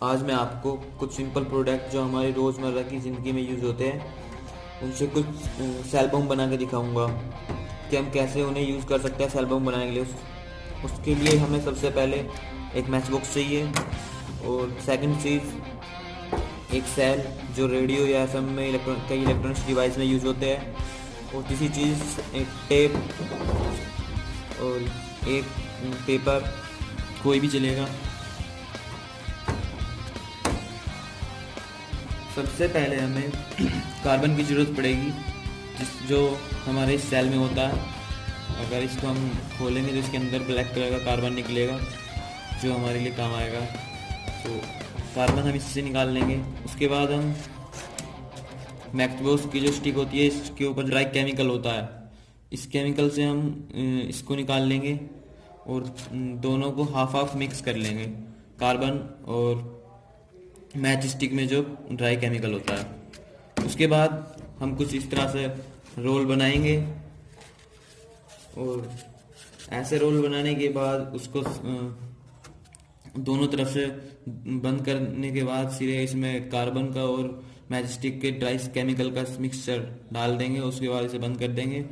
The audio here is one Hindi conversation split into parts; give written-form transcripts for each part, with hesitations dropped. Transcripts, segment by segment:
आज मैं आपको कुछ सिंपल प्रोडक्ट जो हमारी रोज़मर्रा की ज़िंदगी में यूज़ होते हैं उनसे कुछ एल्बम बना के दिखाऊंगा कि हम कैसे उन्हें यूज़ कर सकते हैं एल्बम बनाने के लिए। उसके लिए हमें सबसे पहले एक मैच बॉक्स चाहिए, और सेकंड चीज़ एक सेल जो रेडियो या एफएम में कई इलेक्ट्रॉनिक्स डिवाइस में यूज़ होते हैं, और तीसरी चीज़ एक टेप और एक पेपर, कोई भी चलेगा। सबसे पहले हमें कार्बन की ज़रूरत पड़ेगी जो हमारे इस सेल में होता है। अगर इसको हम खोलेंगे तो इसके अंदर ब्लैक कलर का कार्बन निकलेगा जो हमारे लिए काम आएगा। तो कार्बन हम इससे निकाल लेंगे। उसके बाद हम मैक्सबॉक्स की जो स्टिक होती है इसके ऊपर ड्राई केमिकल होता है, इस केमिकल से हम इसको निकाल लेंगे और दोनों को हाफ हाफ मिक्स कर लेंगे, कार्बन और मैच स्टिक में जो ड्राई केमिकल होता है। उसके बाद हम कुछ इस तरह से रोल बनाएंगे, और ऐसे रोल बनाने के बाद उसको दोनों तरफ से बंद करने के बाद सीधे इसमें कार्बन का और मैच स्टिक के ड्राई केमिकल का मिक्सचर डाल देंगे। उसके बाद इसे बंद कर देंगे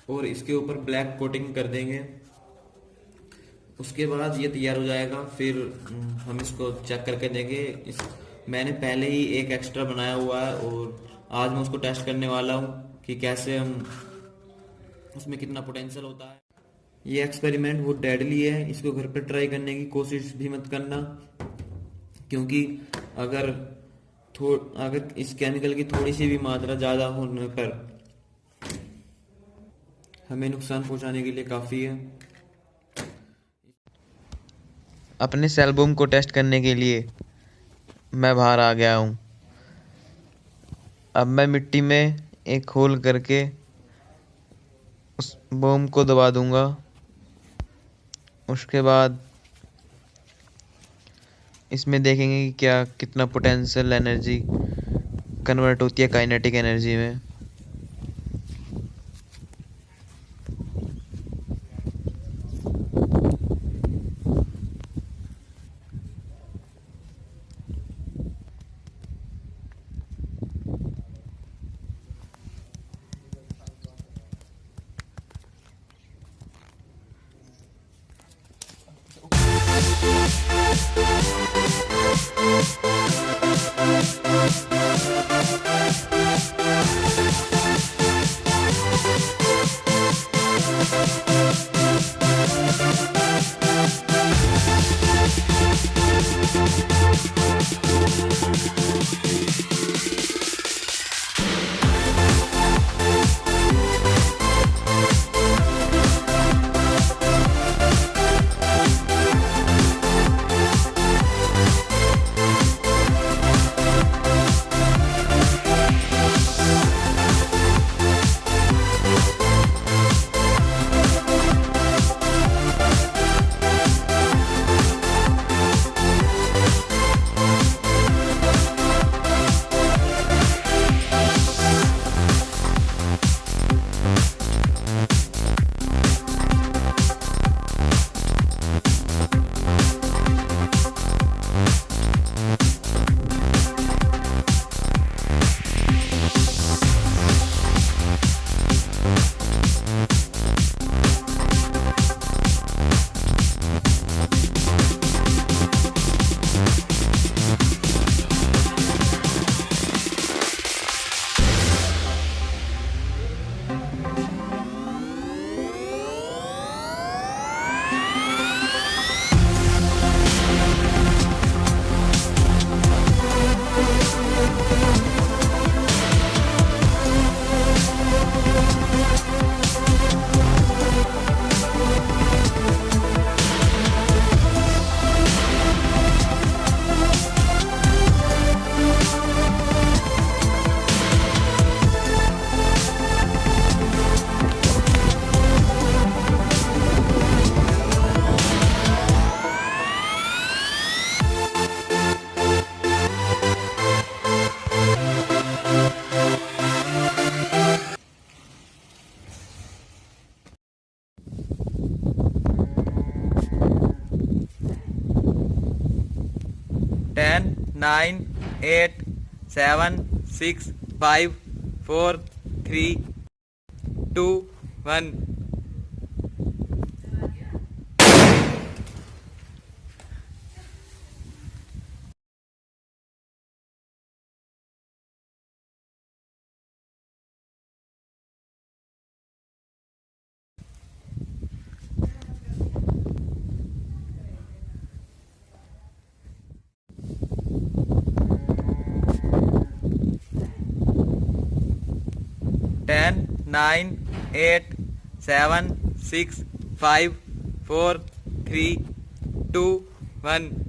और इसके ऊपर ब्लैक कोटिंग कर देंगे। उसके बाद ये तैयार हो जाएगा। फिर हम इसको चेक करके देंगे। मैंने पहले ही एक एक्स्ट्रा बनाया हुआ है और आज मैं उसको टेस्ट करने वाला हूँ कि कैसे उसमें कितना पोटेंशियल होता है। ये एक्सपेरिमेंट बहुत डेडली है, इसको घर पर ट्राई करने की कोशिश भी मत करना, क्योंकि अगर इस केमिकल की थोड़ी सी भी मात्रा ज़्यादा होने पर हमें नुकसान पहुंचाने के लिए काफ़ी है। अपने एल्बम को टेस्ट करने के लिए मैं बाहर आ गया हूँ। अब मैं मिट्टी में एक होल करके उस बम को दबा दूंगा। उसके बाद इसमें देखेंगे कि क्या कितना पोटेंशियल एनर्जी कन्वर्ट होती है काइनेटिक एनर्जी में। 10 9 8 7 6 5 4 3 2 1 10 9 8 7 6 5 4 3 2 1